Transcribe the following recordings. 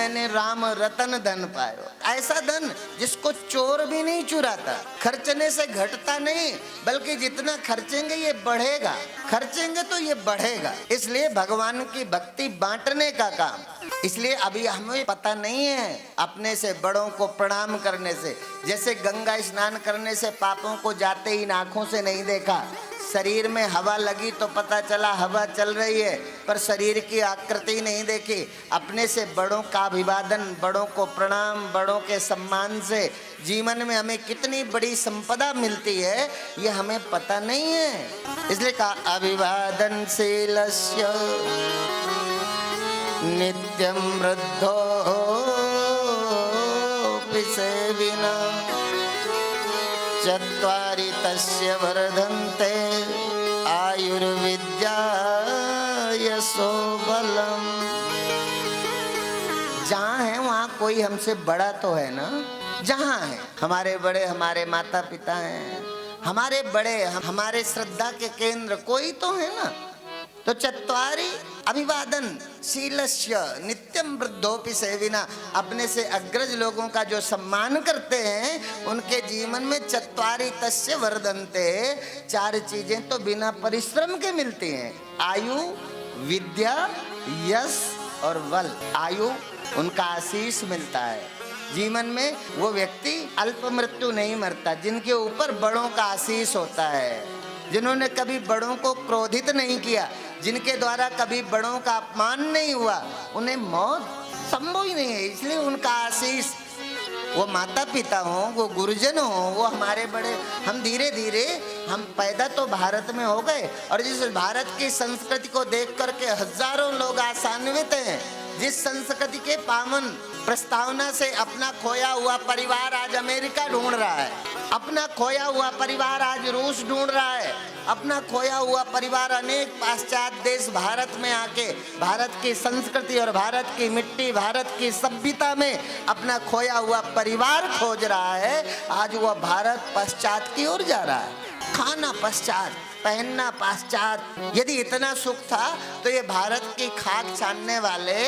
मैंने राम रतन धन पायो। ऐसा धन जिसको चोर भी नहीं चुराता, खर्चने से घटता नहीं, बल्कि जितना खर्चेंगे ये बढ़ेगा, खर्चेंगे तो ये बढ़ेगा। इसलिए भगवान की भक्ति बांटने का काम। इसलिए अभी हमें पता नहीं है अपने से बड़ों को प्रणाम करने से। जैसे गंगा स्नान करने से पापों को जाते ही आंखों से नहीं देखा, शरीर में हवा लगी तो पता चला हवा चल रही है, पर शरीर की आकृति नहीं देखी। अपने से बड़ों का अभिवादन, बड़ों को प्रणाम, बड़ों के सम्मान से जीवन में हमें कितनी बड़ी संपदा मिलती है ये हमें पता नहीं है। इसलिए कहा अभिवादनशीलस्य नित्यं वृद्धो सेविना चत्वारि तस्य वर्धन्ते आयुर्विद्या यशो बलम। जहाँ है वहाँ कोई हमसे बड़ा तो है ना। जहाँ है हमारे बड़े, हमारे माता पिता हैं, हमारे बड़े, हमारे श्रद्धा के केंद्र कोई तो है ना। तो चत्वारि अभिवादन शीलस्य नित्यम वृद्धोपि सेविना, अपने से अग्रज लोगों का जो सम्मान करते हैं उनके जीवन में चत्वारि तस्य वर्धन्ते, चार चीजें तो बिना परिश्रम के मिलती हैं। आयु, विद्या, यश और बल। आयु उनका आशीष मिलता है जीवन में, वो व्यक्ति अल्प मृत्यु नहीं मरता जिनके ऊपर बड़ों का आशीष होता है, जिन्होंने कभी बड़ों को क्रोधित नहीं किया, जिनके द्वारा कभी बड़ों का अपमान नहीं हुआ, उन्हें मौत संभव ही नहीं है। इसलिए उनका आशीष, वो माता पिता हो, वो गुरुजन हो, वो हमारे बड़े। हम धीरे धीरे हम पैदा तो भारत में हो गए, और जिस भारत की संस्कृति को देख करके हजारों लोग आशान्वित हैं, जिस संस्कृति के पावन प्रस्तावना से अपना खोया हुआ परिवार आज अमेरिका ढूंढ रहा है, अपना खोया हुआ परिवार आज रूस ढूंढ रहा है, अपना खोया हुआ परिवार अनेक पाश्चात्य देश भारत में आके भारत की संस्कृति और भारत की मिट्टी, भारत की सभ्यता में अपना खोया हुआ परिवार खोज रहा है। आज वह भारत पश्चात की ओर जा रहा है, खाना पश्चात, पहनना पाश्चात। यदि इतना सुख था तो ये भारत की खाक छानने वाले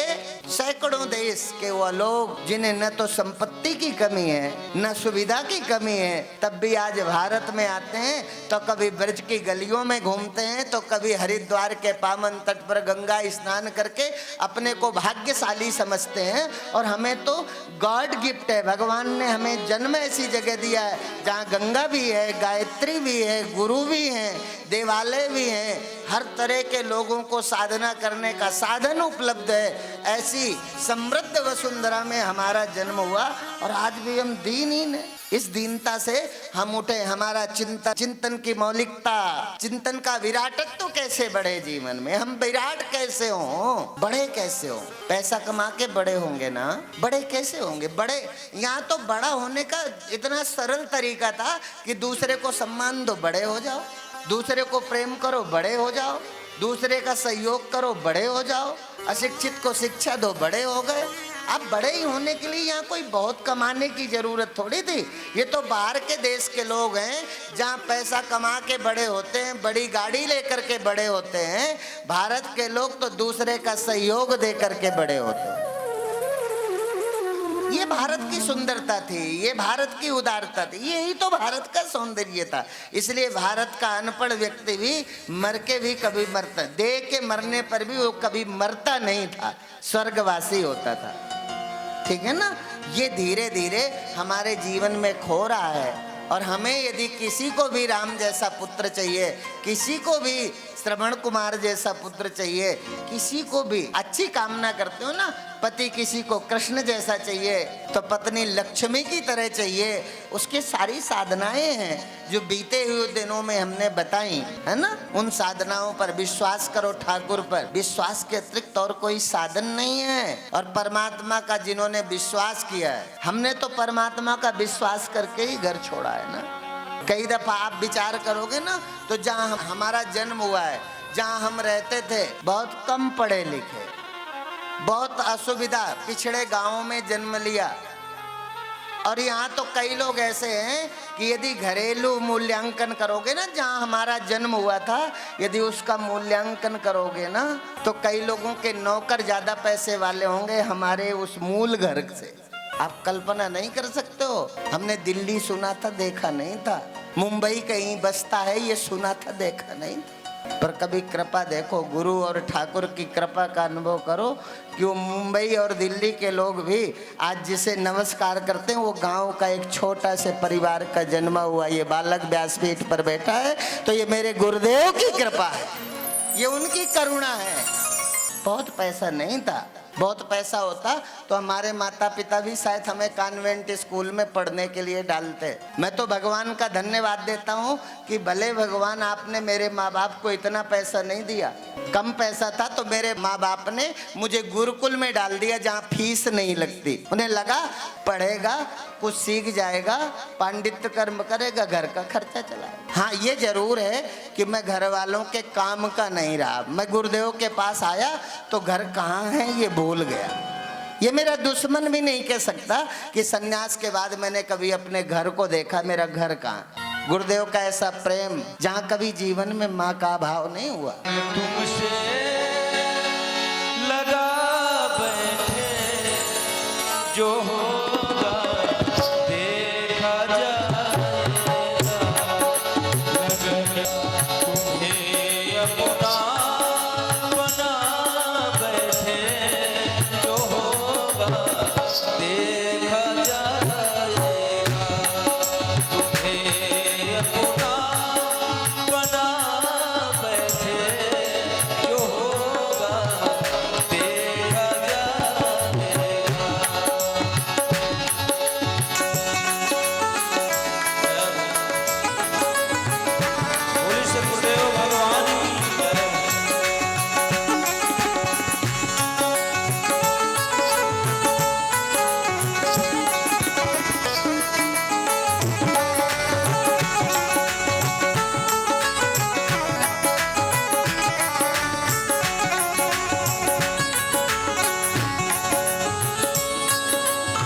सैकड़ों देश के वो लोग जिन्हें न तो संपत्ति की कमी है न सुविधा की कमी है, तब भी आज भारत में आते हैं तो कभी ब्रज की गलियों में घूमते हैं, तो कभी हरिद्वार के पावन तट पर गंगा स्नान करके अपने को भाग्यशाली समझते हैं। और हमें तो गॉड गिफ्ट है, भगवान ने हमें जन्म ऐसी जगह दिया है जहाँ गंगा भी है, गायत्री भी है, गुरु भी हैं, देवालय भी हैं, हर तरह के लोगों को साधना करने का साधन उपलब्ध है। ऐसी समृद्ध वसुंधरा में हमारा जन्म हुआ और आज भी हम दीनहीन हैं। इस दीनता से हम उठे, हमारा चिंतन की मौलिकता, चिंतन का विराटत्व कैसे बढ़े जीवन में, हम विराट कैसे हो, बड़े कैसे हो। पैसा कमा के बड़े होंगे ना, बड़े कैसे होंगे। बड़े यहाँ तो बड़ा होने का इतना सरल तरीका था कि दूसरे को सम्मान दो, बड़े हो जाओ, दूसरे को प्रेम करो, बड़े हो जाओ, दूसरे का सहयोग करो, बड़े हो जाओ, अशिक्षित को शिक्षा दो, बड़े हो गए। अब बड़े ही होने के लिए यहाँ कोई बहुत कमाने की जरूरत थोड़ी थी। ये तो बाहर के देश के लोग हैं जहाँ पैसा कमा के बड़े होते हैं, बड़ी गाड़ी लेकर के बड़े होते हैं। भारत के लोग तो दूसरे का सहयोग दे करके बड़े होते हैं। ये भारत की सुंदरता थी, ये भारत की उदारता थी, यही तो भारत का सौंदर्य था। इसलिए भारत का अनपढ़ व्यक्ति भी मर के भी कभी मरता, दे के मरने पर भी वो कभी मरता नहीं था, स्वर्गवासी होता था। ठीक है ना। ये धीरे धीरे हमारे जीवन में खो रहा है। और हमें यदि किसी को भी राम जैसा पुत्र चाहिए, किसी को भी श्रवण कुमार जैसा पुत्र चाहिए, किसी को भी अच्छी कामना करते हो ना, पति किसी को कृष्ण जैसा चाहिए तो पत्नी लक्ष्मी की तरह चाहिए। उसकी सारी साधनाएं हैं जो बीते हुए दिनों में हमने बताई है ना। उन साधनाओं पर विश्वास करो, ठाकुर पर विश्वास के अतिरिक्त और कोई साधन नहीं है। और परमात्मा का जिन्होंने विश्वास किया है, हमने तो परमात्मा का विश्वास करके ही घर छोड़ा है ना। कई दफा आप विचार करोगे ना तो जहाँ हमारा जन्म हुआ है, जहाँ हम रहते थे, बहुत कम पढ़े लिखे, बहुत असुविधा, पिछड़े गांवों में जन्म लिया, और यहाँ तो कई लोग ऐसे हैं कि यदि घरेलू मूल्यांकन करोगे ना, जहाँ हमारा जन्म हुआ था, यदि उसका मूल्यांकन करोगे ना, तो कई लोगों के नौकर ज्यादा पैसे वाले होंगे हमारे उस मूल घर से। आप कल्पना नहीं कर सकते हो। हमने दिल्ली सुना था, देखा नहीं था। मुंबई कहीं बसता है, ये सुना था, देखा नहीं था। पर कभी कृपा देखो, गुरु और ठाकुर की कृपा का अनुभव करो कि वो मुंबई और दिल्ली के लोग भी आज जिसे नमस्कार करते हैं, वो गांव का एक छोटा से परिवार का जन्मा हुआ ये बालक व्यासपीठ पर बैठा है। तो ये मेरे गुरुदेव की कृपा है, ये उनकी करुणा है। बहुत पैसा नहीं था, बहुत पैसा होता तो हमारे माता पिता भी शायद हमें कॉन्वेंट स्कूल में पढ़ने के लिए डालते। मैं तो भगवान का धन्यवाद देता हूँ कि भले भगवान आपने मेरे माँ बाप को इतना पैसा नहीं दिया, कम पैसा था तो मेरे माँ बाप ने मुझे गुरुकुल में डाल दिया जहाँ फीस नहीं लगती। उन्हें लगा पढ़ेगा, कुछ सीख जाएगा, पांडित्य कर्म करेगा, घर का खर्चा चलाएगा। हाँ, ये जरूर है कि मैं घर वालों के काम का नहीं रहा। मैं गुरुदेव के पास आया तो घर कहाँ है ये भूल गया। ये मेरा दुश्मन भी नहीं कह सकता कि सन्यास के बाद मैंने कभी अपने घर को देखा, मेरा घर कहाँ। गुरुदेव का ऐसा प्रेम जहाँ कभी जीवन में माँ का भाव नहीं हुआ। तुमसे लगा बैठे जो होगा देखा जाएगा, लगन तुम्हें अपना बना बैठे जो होगा देखा जाएगा, तुम्हें अपना बना बैठे जो होगा देखा जाएगा। बोलिए श्री गुरुदेव भगवान की जय।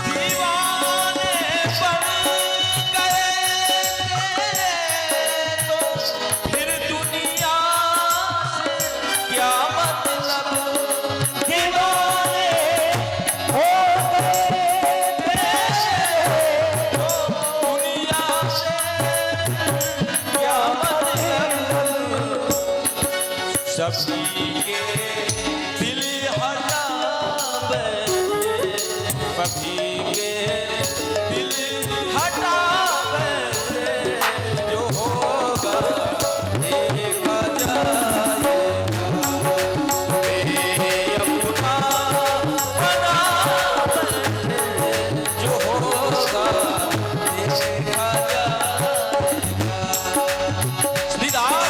दीवाने बन गए तो फिर दुनिया से क्या मतलब, दीवाने हो गए तो दुनिया से क्या मतलब, सभी के दिल हटा बैठे, सभी के दिल हटा बैठे जो होगा देखा जाएगा, मेरे अपना बना बैठे जो होगा देखा जाएगा। श्री राम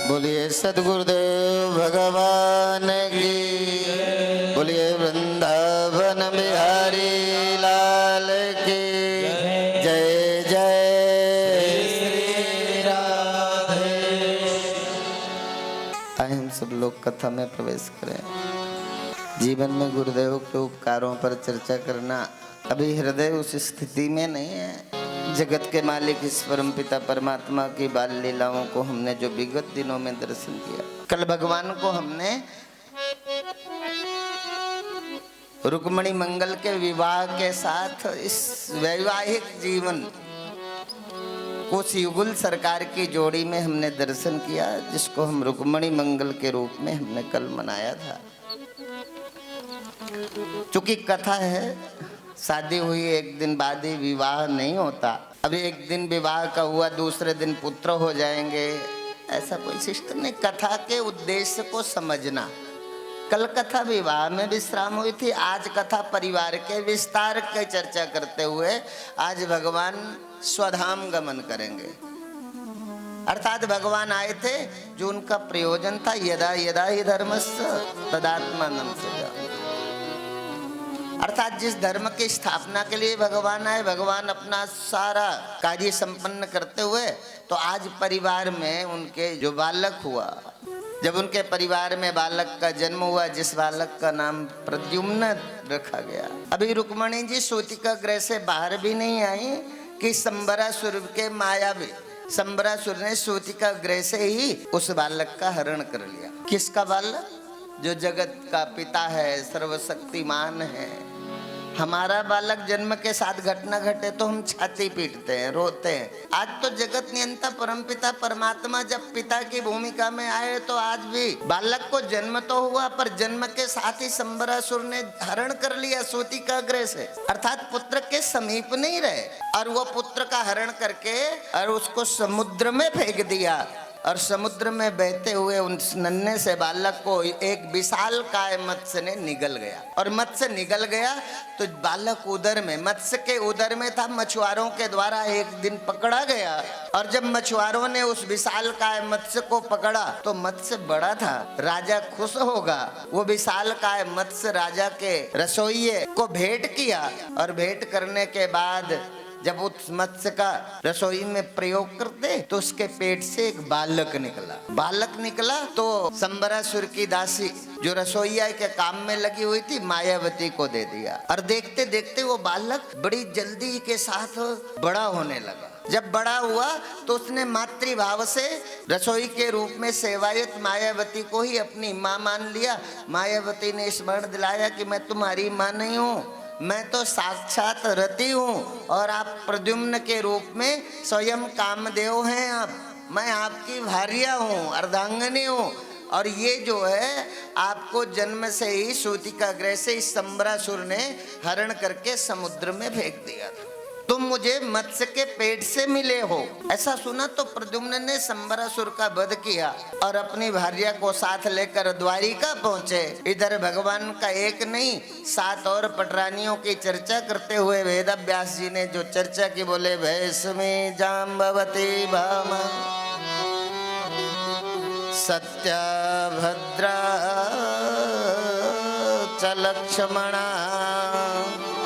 बोलिए सदगुरुदेव भगवान की, बोलिए वृंदावन बिहारी लाल की जय जय श्री राधे। आए हम सब लोग कथा में प्रवेश करें। जीवन में गुरुदेव के उपकारों पर चर्चा करना अभी हृदय उस स्थिति में नहीं है। जगत के मालिक इस परम पिता परमात्मा की बाल लीलाओं को हमने जो विगत दिनों में दर्शन किया, कल भगवान को हमने रुक्मणी मंगल के विवाह के साथ इस वैवाहिक जीवन कोस युगुल सरकार की जोड़ी में हमने दर्शन किया, जिसको हम रुक्मणी मंगल के रूप में हमने कल मनाया था। चूंकि कथा है, शादी हुई एक दिन बाद ही विवाह नहीं होता। अभी एक दिन विवाह का हुआ, दूसरे दिन पुत्र हो जाएंगे, ऐसा कोई सिस्टम नहीं। कथा के उद्देश्य को समझना। कल कथा विवाह में विश्राम हुई थी, आज कथा परिवार के विस्तार की चर्चा करते हुए आज भगवान स्वधाम गमन करेंगे। अर्थात भगवान आए थे, जो उनका प्रयोजन था यदा यदा ही धर्मस्य तदात्मानं सृजा। अर्थात जिस धर्म की स्थापना के लिए भगवान आए, भगवान अपना सारा कार्य संपन्न करते हुए, तो आज परिवार में उनके जो बालक हुआ, जब उनके परिवार में बालक का जन्म हुआ, जिस बालक का नाम प्रद्युम्न रखा गया। अभी रुक्मणी जी सूतिका गृह से बाहर भी नहीं आई कि संबरासुर के मायावी संबरासुर ने सूतिका गृह से ही उस बालक का हरण कर लिया। किसका बालक? जो जगत का पिता है, सर्वशक्तिमान है। हमारा बालक जन्म के साथ घटना घटे तो हम छाती पीटते हैं, रोते हैं। आज तो जगत नियंता परमपिता परमात्मा जब पिता की भूमिका में आए, तो आज भी बालक को जन्म तो हुआ, पर जन्म के साथ ही संबरासुर ने हरण कर लिया सूतिका गृह से। अर्थात पुत्र के समीप नहीं रहे, और वो पुत्र का हरण करके और उसको समुद्र में फेंक दिया। और समुद्र में बहते हुए उन नन्हे से बालक को एक विशाल काय मत्स्य ने निगल गया, और मत्स्य निगल गया तो बालक उदर में, मत्स्य के उदर में था। मछुआरों के द्वारा एक दिन पकड़ा गया, और जब मछुआरों ने उस विशाल काय मत्स्य को पकड़ा तो मत्स्य बड़ा था। राजा खुश होगा, वो विशाल काय मत्स्य राजा के रसोइये को भेंट किया, और भेंट करने के बाद जब उस मत्स्य का रसोई में प्रयोग करते तो उसके पेट से एक बालक निकला। बालक निकला तो संबरासुर की दासी जो रसोईया के काम में लगी हुई थी, मायावती को दे दिया। और देखते देखते वो बालक बड़ी जल्दी के साथ बड़ा होने लगा। जब बड़ा हुआ तो उसने मातृभाव से रसोई के रूप में सेवायत मायावती को ही अपनी माँ मान लिया। मायावती ने स्मरण दिलाया कि मैं तुम्हारी माँ नहीं हूँ, मैं तो साक्षात रति हूँ, और आप प्रद्युम्न के रूप में स्वयं कामदेव हैं। आप, मैं आपकी भार्या हूँ, अर्धांगिनी हूँ। और ये जो है आपको जन्म से ही सूतिका गृह से इस संबरासुर ने हरण करके समुद्र में फेंक दिया था। तुम मुझे मत्स्य के पेट से मिले हो। ऐसा सुना तो प्रद्युम्न ने संबरासुर का वध किया और अपनी भार्या को साथ लेकर द्वारिका पहुंचे। इधर भगवान का एक नहीं 7 और पटरानियों की चर्चा करते हुए वेदव्यास जी ने जो चर्चा की, बोले भैष्मी जाम्बवती भामा सत्या भद्रा च लक्ष्मणा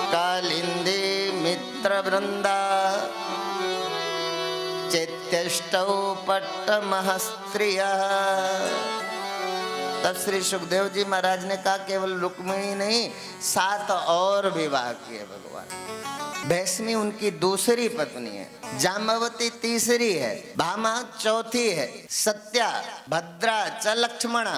कालिंदी मित्र वृंदा चेत्यष्टौ पट्टमः स्त्रियः तब श्री सुखदेव जी महाराज ने कहा केवल रुक्मिणी नहीं 7 और विवाह किए भगवान। भैष्मी उनकी दूसरी पत्नी है, जाम्बवती तीसरी है, भामा चौथी है, सत्या, भद्रा च लक्ष्मणा,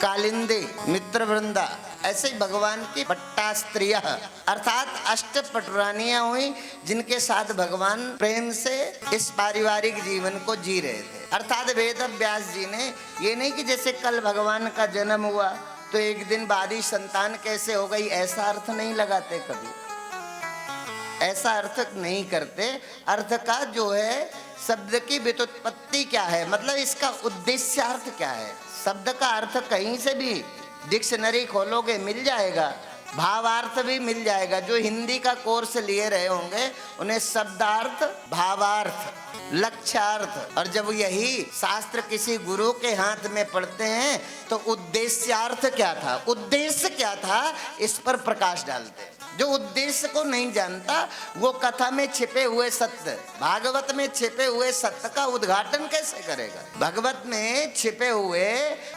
कालिंदी, मित्रवृंदा, ऐसे ही भगवान की 50 स्त्रियां अर्थात 8 पटरानियां हुई जिनके साथ भगवान प्रेम से इस पारिवारिक जीवन को जी रहे थे। अर्थात वेद व्यास जी ने ये नहीं कि जैसे कल भगवान का जन्म हुआ तो एक दिन बाद ही संतान कैसे हो गई, ऐसा अर्थ नहीं लगाते, कभी ऐसा अर्थ नहीं करते। अर्थ का जो है शब्द की व्युत्पत्ति क्या है, मतलब इसका उद्देश्यार्थ क्या है। शब्द का अर्थ कहीं से भी डिक्शनरी खोलोगे मिल जाएगा, भावार्थ भी मिल जाएगा। जो हिंदी का कोर्स लिए रहे होंगे उन्हें शब्दार्थ, भावार्थ, लक्ष्यार्थ, और जब यही शास्त्र किसी गुरु के हाथ में पढ़ते हैं तो उद्देश्यार्थ क्या था, उद्देश्य क्या था, इस पर प्रकाश डालते हैं। जो उद्देश्य को नहीं जानता वो कथा में छिपे हुए सत्य, भागवत में छिपे हुए सत्य का उद्घाटन कैसे करेगा। भागवत में छिपे हुए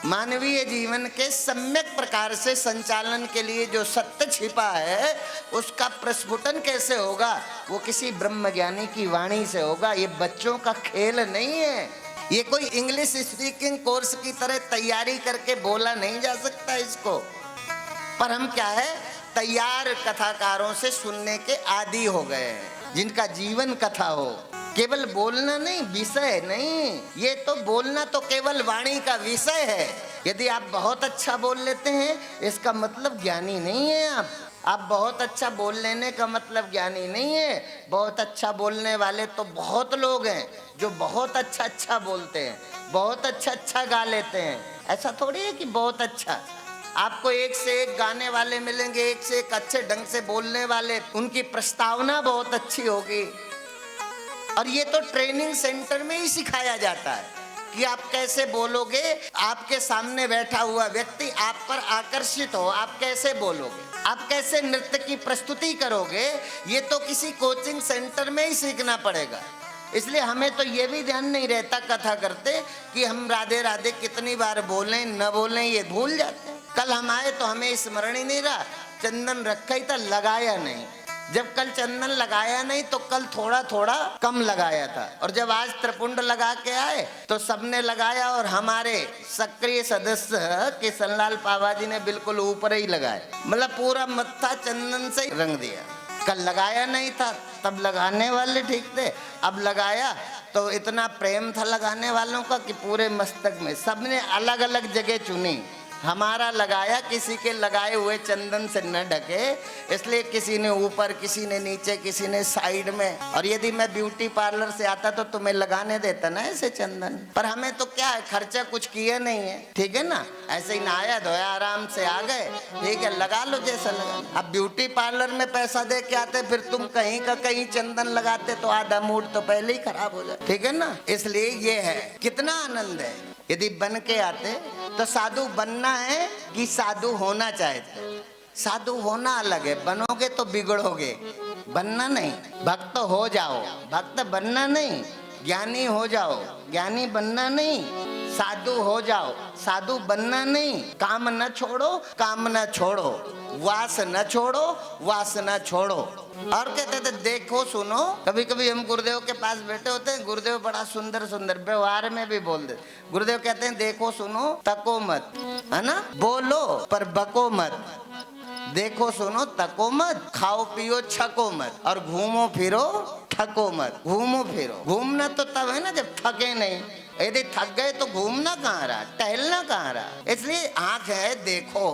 मानवीय जीवन के सम्यक प्रकार से संचालन के लिए जो सत्य छिपा है उसका प्रस्फुटन कैसे होगा, वो किसी ब्रह्मज्ञानी की वाणी से होगा। ये बच्चों का खेल नहीं है, ये कोई इंग्लिश स्पीकिंग कोर्स की तरह तैयारी करके बोला नहीं जा सकता इसको। पर हम क्या है, तैयार कथाकारों से सुनने के आदी हो गए हैं, जिनका जीवन कथा हो, केवल बोलना नहीं, विषय नहीं। ये तो बोलना तो केवल वाणी का विषय है। यदि आप बहुत अच्छा बोल लेते हैं इसका मतलब ज्ञानी नहीं है आप बहुत अच्छा बोल लेने का मतलब ज्ञानी नहीं है। बहुत अच्छा बोलने वाले तो बहुत लोग हैं जो बहुत अच्छा बोलते हैं, बहुत अच्छा गा लेते हैं। ऐसा थोड़ी है कि बहुत अच्छा, आपको एक से एक गाने वाले मिलेंगे, एक से एक अच्छे ढंग से बोलने वाले, उनकी प्रस्तावना बहुत अच्छी होगी। और ये तो ट्रेनिंग सेंटर में ही सिखाया जाता है कि आप कैसे बोलोगे, आपके सामने बैठा हुआ व्यक्ति आप पर आकर्षित हो, आप कैसे बोलोगे, आप कैसे नृत्य की प्रस्तुति करोगे, ये तो किसी कोचिंग सेंटर में ही सीखना पड़ेगा। इसलिए हमें तो ये भी ध्यान नहीं रहता कथा करते कि हम राधे राधे कितनी बार बोलें न बोलें, ये भूल जाते हैं। कल हम आए तो हमें स्मरण ही नहीं रहा, चंदन रखा ही था, लगाया नहीं। जब कल चंदन लगाया नहीं तो कल थोड़ा थोड़ा कम लगाया था, और जब आज त्रिपुंड लगा के आए तो सबने लगाया, और हमारे सक्रिय सदस्य किशनलाल पावा जी ने बिल्कुल ऊपर ही लगाया, मतलब पूरा मत्था चंदन से रंग दिया। कल लगाया नहीं था तब लगाने वाले ठीक थे, अब लगाया तो इतना प्रेम था लगाने वालों का कि पूरे मस्तक में सबने अलग अलग जगह चुनी। हमारा लगाया, किसी के लगाए हुए चंदन से न ढके, इसलिए किसी ने ऊपर, किसी ने नीचे, किसी ने साइड में। और यदि मैं ब्यूटी पार्लर से आता तो तुम्हें लगाने देता ना ऐसे चंदन, पर हमें तो क्या है, खर्चा कुछ किया नहीं है, ठीक है ना, ऐसे ही नहाया धोया आराम से आ गए, ठीक है, लगा लो जैसा लगा। अब ब्यूटी पार्लर में पैसा दे के आते, फिर तुम कहीं का कहीं चंदन लगाते तो आधा मूड तो पहले ही खराब हो जाए, ठीक है ना। इसलिए ये है, कितना आनंद है यदि बन के आते। तो साधु बनना है कि साधु होना चाहते, साधु होना अलग है, बनोगे तो बिगड़ोगे, बनना नहीं। भक्त हो जाओ, भक्त बनना नहीं। ज्ञानी हो जाओ, ज्ञानी बनना नहीं। साधु हो जाओ, साधु बनना नहीं। काम न छोड़ो, काम न छोड़ो, वास न छोड़ो, वास न छोड़ो। और कहते थे देखो सुनो, कभी कभी हम गुरुदेव के पास बैठे होते हैं, गुरुदेव बड़ा सुंदर सुंदर व्यवहार में भी बोल दे। गुरुदेव कहते हैं देखो सुनो तको मत, है ना, बोलो पर बको मत, देखो सुनो तको मत, खाओ पियो छको मत, और घूमो फिरो थको मत। घूमो फिरो, घूमना तो तब है ना जब थके नहीं, यदि थक गए तो घूमना कहाँ रहा, टहलना कहाँ रहा। इसलिए आंख है देखो,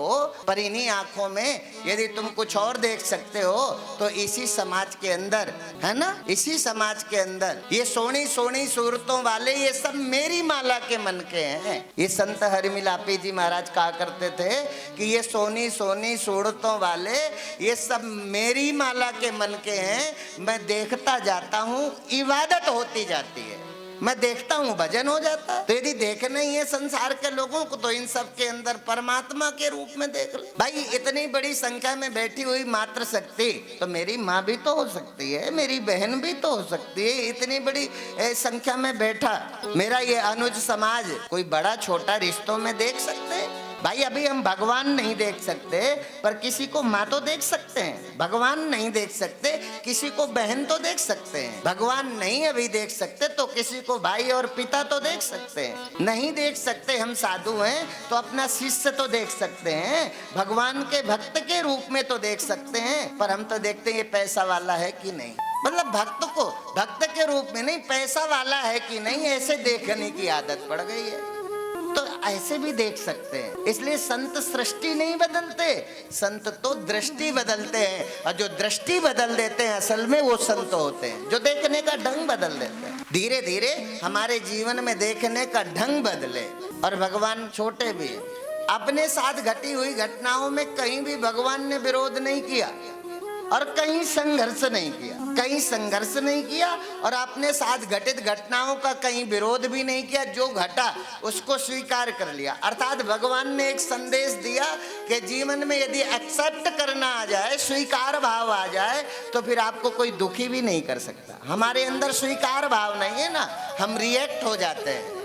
पर इन्हीं आंखों में यदि तुम कुछ और देख सकते हो तो इसी समाज के अंदर, है ना, इसी समाज के अंदर ये सोनी सोनी सूरतों वाले ये सब मेरी माला के मन के हैं। ये संत हरिमिलापी जी महाराज कहा करते थे कि ये सोनी सोनी सूरतों वाले ये सब मेरी माला के मन के हैं। मैं देखता जाता हूँ, इबादत होती जाती है, मैं देखता हूँ भजन हो जाता है। तो यदि देखना ही है संसार के लोगों को तो इन सब के अंदर परमात्मा के रूप में देख ले भाई। इतनी बड़ी संख्या में बैठी हुई मात्र शक्ति तो मेरी माँ भी तो हो सकती है, मेरी बहन भी तो हो सकती है। इतनी बड़ी संख्या में बैठा मेरा ये अनुज समाज कोई बड़ा छोटा रिश्तों में देख सकते हैं। भाई अभी हम भगवान नहीं देख सकते, पर किसी को माँ तो देख सकते हैं। भगवान नहीं देख सकते, किसी को बहन तो देख सकते हैं। भगवान नहीं अभी देख सकते तो किसी को भाई और पिता तो देख सकते हैं। नहीं देख सकते, हम साधु हैं तो अपना शिष्य तो देख सकते हैं, भगवान के भक्त के रूप में तो देख सकते हैं। पर हम तो देखते हैं ये पैसा वाला है कि नहीं, मतलब भक्त को भक्त के रूप में नहीं, पैसा वाला है कि नहीं, ऐसे देखने की आदत पड़ गई है। तो ऐसे भी देख सकते हैं। इसलिए संत सृष्टि नहीं बदलते, संत तो दृष्टि बदलते हैं, और जो दृष्टि बदल देते हैं असल में वो संत होते हैं, जो देखने का ढंग बदल देते हैं। धीरे धीरे हमारे जीवन में देखने का ढंग बदले। और भगवान छोटे भी हैं, अपने साथ घटी हुई घटनाओं में कहीं भी भगवान ने विरोध नहीं किया और कहीं संघर्ष नहीं किया, कहीं संघर्ष नहीं किया और अपने साथ घटित घटनाओं का कहीं विरोध भी नहीं किया। जो घटा उसको स्वीकार कर लिया। अर्थात भगवान ने एक संदेश दिया कि जीवन में यदि एक्सेप्ट करना आ जाए, स्वीकार भाव आ जाए, तो फिर आपको कोई दुखी भी नहीं कर सकता। हमारे अंदर स्वीकार भाव नहीं है ना, हम रिएक्ट हो जाते हैं,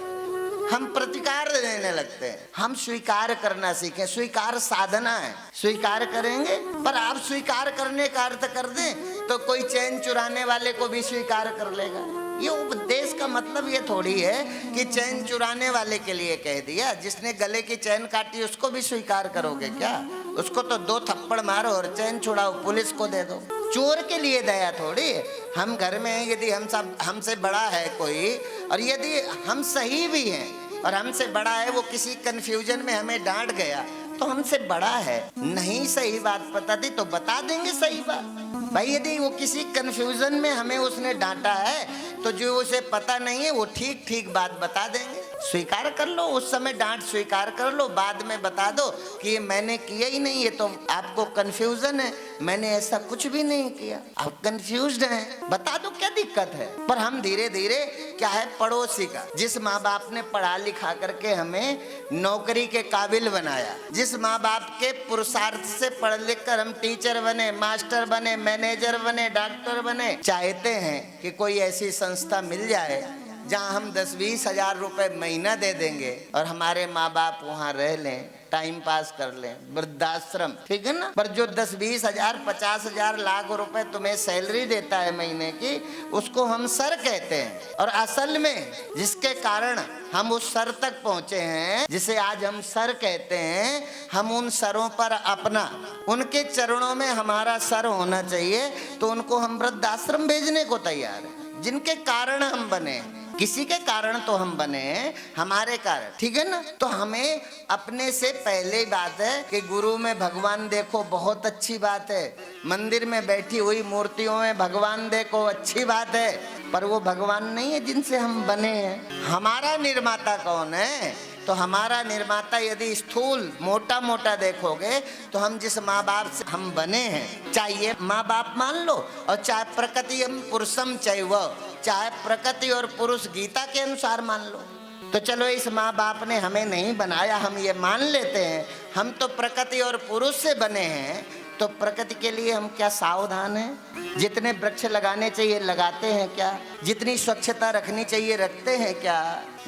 हम प्रतिकार देने लगते हैं। हम स्वीकार करना सीखें। स्वीकार साधना है, स्वीकार करेंगे। पर आप स्वीकार करने का अर्थ कर दें तो कोई चैन चुराने वाले को भी स्वीकार कर लेगा। ये उपदेश का मतलब ये थोड़ी है कि चैन चुराने वाले के लिए कह दिया, जिसने गले की चैन काटी उसको भी स्वीकार करोगे क्या? उसको तो 2 थप्पड़ मारो और चैन छुड़ाओ, पुलिस को दे दो। चोर के लिए दया थोड़ी। हम घर में हैं, यदि हम सब हमसे बड़ा है कोई, और यदि हम सही भी हैं और हमसे बड़ा है, वो किसी कंफ्यूजन में हमें डांट गया तो हमसे बड़ा है, नहीं सही बात पता थी तो बता देंगे सही बात। भाई यदि वो किसी कंफ्यूजन में हमें उसने डांटा है तो जो उसे पता नहीं है वो ठीक ठीक बात बता देंगे। स्वीकार कर लो, उस समय डांट स्वीकार कर लो, बाद में बता दो कि ये मैंने किया ही नहीं, ये तो आपको कंफ्यूजन है, मैंने ऐसा कुछ भी नहीं किया, आप कंफ्यूज्ड हैं, बता दो क्या दिक्कत है। पर हम धीरे धीरे क्या है, पड़ोसी का, जिस माँ बाप ने पढ़ा लिखा करके हमें नौकरी के काबिल बनाया, जिस माँ बाप के पुरुषार्थ से पढ़ लिख कर हम टीचर बने, मास्टर बने, मैनेजर बने, डॉक्टर बने, चाहते हैं कि कोई ऐसी संस्था मिल जाए जहां हम 10-20 हजार रुपए महीना दे देंगे और हमारे माँ बाप वहां रह लें, टाइम पास कर लें, वृद्धाश्रम, ठीक है ना। पर जो 10-20 हजार 50 हजार लाख रुपए तुम्हें सैलरी देता है महीने की, उसको हम सर कहते हैं। और असल में जिसके कारण हम उस सर तक पहुंचे हैं, जिसे आज हम सर कहते हैं, हम उन सरों पर अपना, उनके चरणों में हमारा सर होना चाहिए, तो उनको हम वृद्धाश्रम भेजने को तैयार है। जिनके कारण हम बने, किसी के कारण तो हम बने, हमारे कारण, ठीक है ना। तो हमें अपने से पहले ही बात है कि गुरु में भगवान देखो, बहुत अच्छी बात है, मंदिर में बैठी हुई मूर्तियों में भगवान देखो, अच्छी बात है, पर वो भगवान नहीं है जिनसे हम बने हैं। हमारा निर्माता कौन है? तो हमारा निर्माता यदि स्थूल मोटा मोटा देखोगे तो हम जिस माँ बाप से हम बने हैं, चाहे माँ बाप मान लो और चाहे प्रकृति हम पुरुषम चैव, चाहे प्रकृति और पुरुष गीता के अनुसार मान लो। तो चलो इस माँ बाप ने हमें नहीं बनाया, हम ये मान लेते हैं हम तो प्रकृति और पुरुष से बने हैं, तो प्रकृति के लिए हम क्या सावधान हैं? जितने वृक्ष लगाने चाहिए लगाते हैं क्या? जितनी स्वच्छता रखनी चाहिए रखते हैं क्या?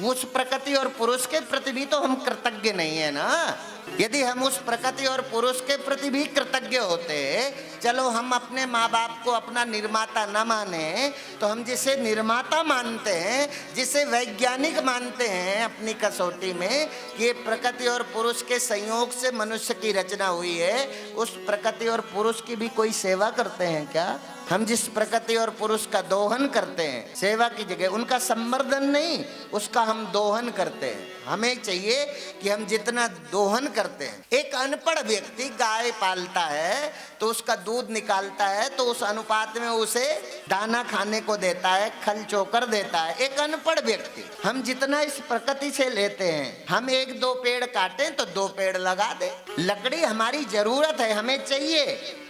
उस प्रकृति और पुरुष के प्रति भी तो हम कृतज्ञ नहीं है ना। यदि हम उस प्रकृति और पुरुष के प्रति भी कृतज्ञ होते, चलो हम अपने माँ बाप को अपना निर्माता न माने, तो हम जिसे निर्माता मानते हैं, जिसे वैज्ञानिक मानते हैं अपनी कसौटी में कि ये प्रकृति और पुरुष के संयोग से मनुष्य की रचना हुई है, उस प्रकृति और पुरुष की भी कोई सेवा करते हैं क्या? हम जिस प्रकृति और पुरुष का दोहन करते हैं, सेवा की जगह उनका संवर्धन नहीं, उसका हम दोहन करते हैं। हमें चाहिए कि हम जितना दोहन करते हैं, एक अनपढ़ व्यक्ति गाय पालता है तो उसका दूध निकालता है, तो उस अनुपात में उसे दाना खाने को देता है, खल चोकर देता है। एक अनपढ़ व्यक्ति, हम जितना इस प्रकृति से लेते हैं, हम 1-2 पेड़ काटें तो 2 पेड़ लगा दें। लकड़ी हमारी जरूरत है, हमें चाहिए,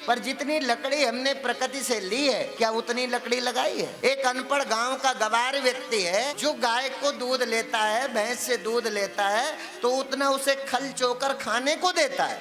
पर जितनी लकड़ी हमने प्रकृति से ली है, क्या उतनी लकड़ी लगाई है? एक अनपढ़ गांव का गवार व्यक्ति है जो गाय को दूध लेता है, भैंस से दूध लेता है, तो उतना उसे खल चोकर खाने को देता है।